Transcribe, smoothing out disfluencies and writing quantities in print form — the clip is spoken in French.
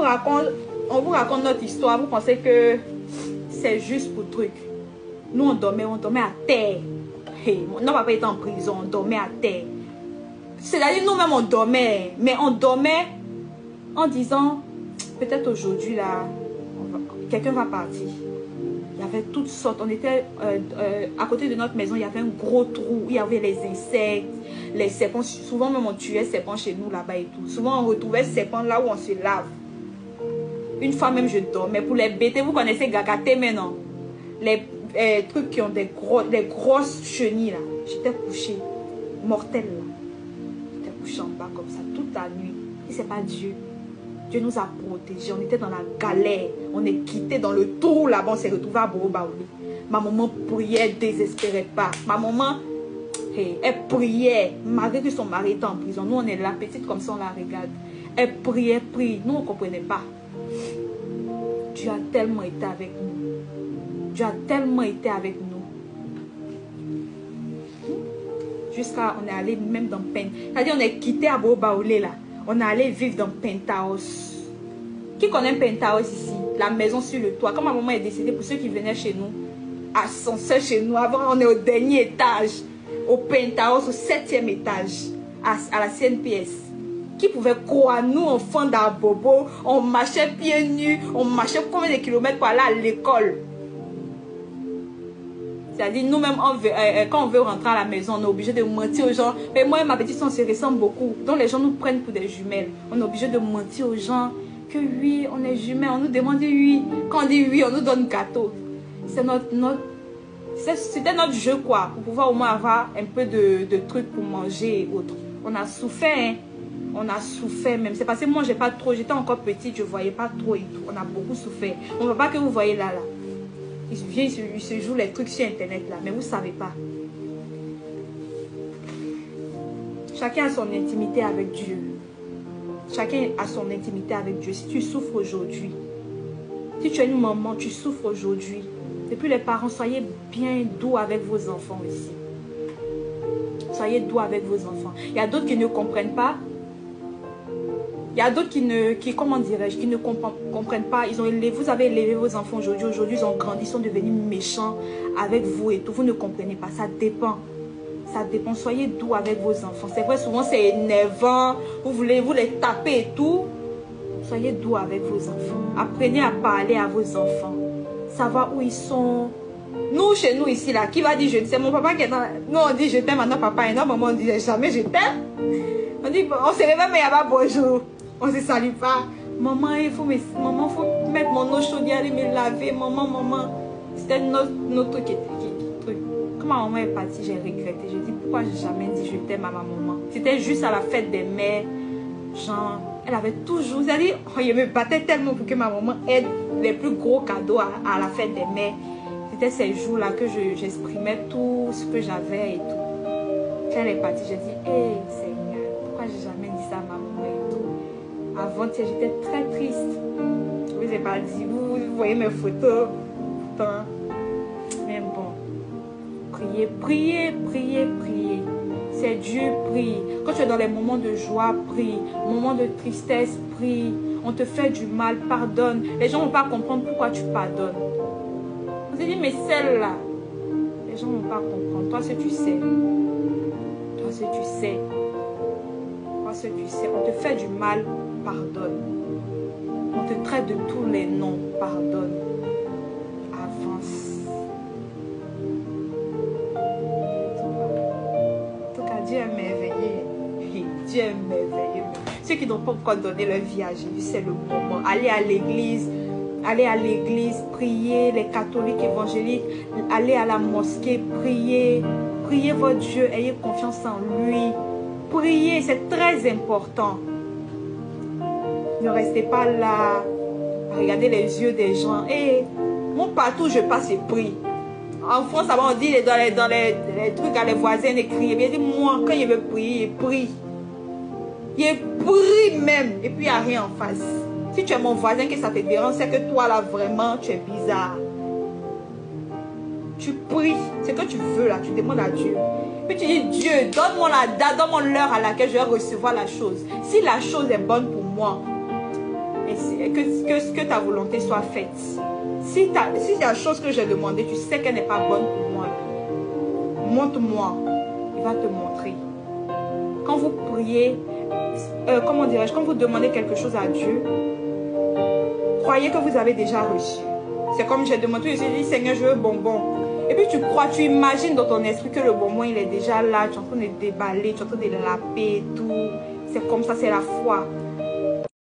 on vous raconte notre histoire, vous pensez que c'est juste pour truc. Nous, on dormait à terre. Hey, non, papa était en prison, on dormait à terre. C'est-à-dire, nous-mêmes, on dormait. Mais on dormait en disant, peut-être aujourd'hui, là, quelqu'un va partir. Il y avait toutes sortes. On était à côté de notre maison, il y avait un gros trou. Il y avait les insectes, les serpents. Souvent, même, on tuait serpents chez nous, là-bas et tout. Souvent, on retrouvait serpents là où on se lave. Une fois même, je dormais. Pour les bêtes, vous connaissez Gagaté maintenant. Les trucs qui ont des grosses chenilles, là. J'étais couchée, mortelle, là. J'étais couchée en bas comme ça, toute la nuit. Et c'est pas Dieu. Dieu nous a protégés. On était dans la galère. On est quitté dans le trou là-bas. On s'est retrouvé à Boro-Baoulé. Ma maman priait, elle désespérait pas. Ma maman, elle priait, malgré que son mari était en prison. Nous, on est là, petite comme ça, on la regarde. Elle priait, prie. Nous, on ne comprenait pas. Dieu a tellement été avec nous. Dieu a tellement été avec nous. Jusqu'à, on est allé même dans Pen. C'est-à-dire, on est quitté à Boro-Baoulé là. On est allé vivre dans Penthouse. Qui connaît Penthouse ici? La maison sur le toit. Quand ma maman est décédée, pour ceux qui venaient chez nous, ascenseur chez nous. Avant, on est au dernier étage. Au Penthouse, au 7e étage. À la CNPS. Qui pouvait croire, nous, enfants d'Abobo, on marchait pieds nus. On marchait combien de kilomètres pour aller à l'école? C'est-à-dire, nous-mêmes, quand on veut rentrer à la maison, on est obligé de mentir aux gens. Mais moi et ma petite, on se ressemble beaucoup. Donc, les gens nous prennent pour des jumelles. On est obligé de mentir aux gens que oui, on est jumelles. On nous demande oui. Quand on dit oui, on nous donne gâteau. C'était notre jeu, quoi. Pour pouvoir au moins avoir un peu de trucs pour manger et autres. On a souffert, hein. On a souffert même. C'est parce que moi, j'ai pas trop. J'étais encore petite, je voyais pas trop et tout. On a beaucoup souffert. On ne voit pas que vous voyez là. Il se joue les trucs sur Internet là, mais vous ne savez pas. Chacun a son intimité avec Dieu. Chacun a son intimité avec Dieu. Si tu souffres aujourd'hui, si tu es une maman, tu souffres aujourd'hui. Et puis les parents, soyez bien doux avec vos enfants ici. Soyez doux avec vos enfants. Il y a d'autres qui ne comprennent pas. Il y a d'autres comment dirais-je, qui ne comprennent pas. Vous avez élevé vos enfants aujourd'hui. Aujourd'hui, ils ont grandi, ils sont devenus méchants avec vous et tout. Vous ne comprenez pas. Ça dépend. Ça dépend. Soyez doux avec vos enfants. C'est vrai, souvent c'est énervant. Vous les taper et tout. Soyez doux avec vos enfants. Apprenez à parler à vos enfants. Savoir où ils sont. Nous, chez nous ici, là, qui va dire je t'aime? Mon papa qui est dans... Nous, on dit je t'aime à notre papa et notre maman, on dit jamais je t'aime. On dit, on se réveille, mais il n'y a pas bonjour. On ne se salue pas. Maman, il faut mettre mon eau chaude et aller me laver. Maman. C'était notre truc. Quand ma maman est partie, j'ai regretté. J'ai dit, pourquoi j'ai jamais dit je t'aime à ma maman? C'était juste à la fête des mères. Genre, elle avait toujours... C'est-à-dire, il me battait tellement pour que ma maman ait les plus gros cadeaux à la fête des mères. C'était ces jours-là que j'exprimais tout ce que j'avais et tout. Quand elle est partie, j'ai dit, hé, Seigneur, pourquoi j'ai jamais dit ça à ma maman et tout? Avant-hier, j'étais très triste. Je ne vous ai pas dit, vous voyez mes photos. Pourtant, mais bon, priez. C'est Dieu, prie. Quand tu es dans les moments de joie, prie. Moments de tristesse, prie. On te fait du mal, pardonne. Les gens ne vont pas comprendre pourquoi tu pardonnes. On se dit, mais celle-là, les gens ne vont pas comprendre. Toi, ce que tu sais. On te fait du mal, pardonne. On te traite de tous les noms, pardonne. Avance. En tout cas, Dieu est merveilleux. Dieu est merveilleux. Ceux qui n'ont pas encore donné leur vie à Jésus, c'est le moment. Allez à l'église, priez, les catholiques évangéliques, allez à la mosquée, priez votre Dieu, ayez confiance en lui. Priez, c'est très important. Ne restez pas là, regardez les yeux des gens. Et moi, partout je passe, je prie. En France, on dit dans les trucs à les voisins de crier. Mais moi, quand il veut prier, il prie. Il prie même. Et puis, il n'y a rien en face. Si tu es mon voisin, que ça te dérange, c'est que toi, là, vraiment, tu es bizarre. Tu pries. C'est que tu veux, là. Tu demandes à Dieu. Puis tu dis, Dieu, donne-moi la date, donne-moi l'heure à laquelle je vais recevoir la chose. Si la chose est bonne pour moi, et que ta volonté soit faite. Si la chose que j'ai demandé, tu sais qu'elle n'est pas bonne pour moi, montre-moi. Il va te montrer. Quand vous priez, comment dirais-je, quand vous demandez quelque chose à Dieu, croyez que vous avez déjà reçu. C'est comme j'ai demandé, j'ai dit, Seigneur, je veux un bonbon. Et puis tu crois, tu imagines dans ton esprit que le bonbon, il est déjà là, tu es en train de déballer, tu es en train de laper et tout. C'est comme ça, c'est la foi.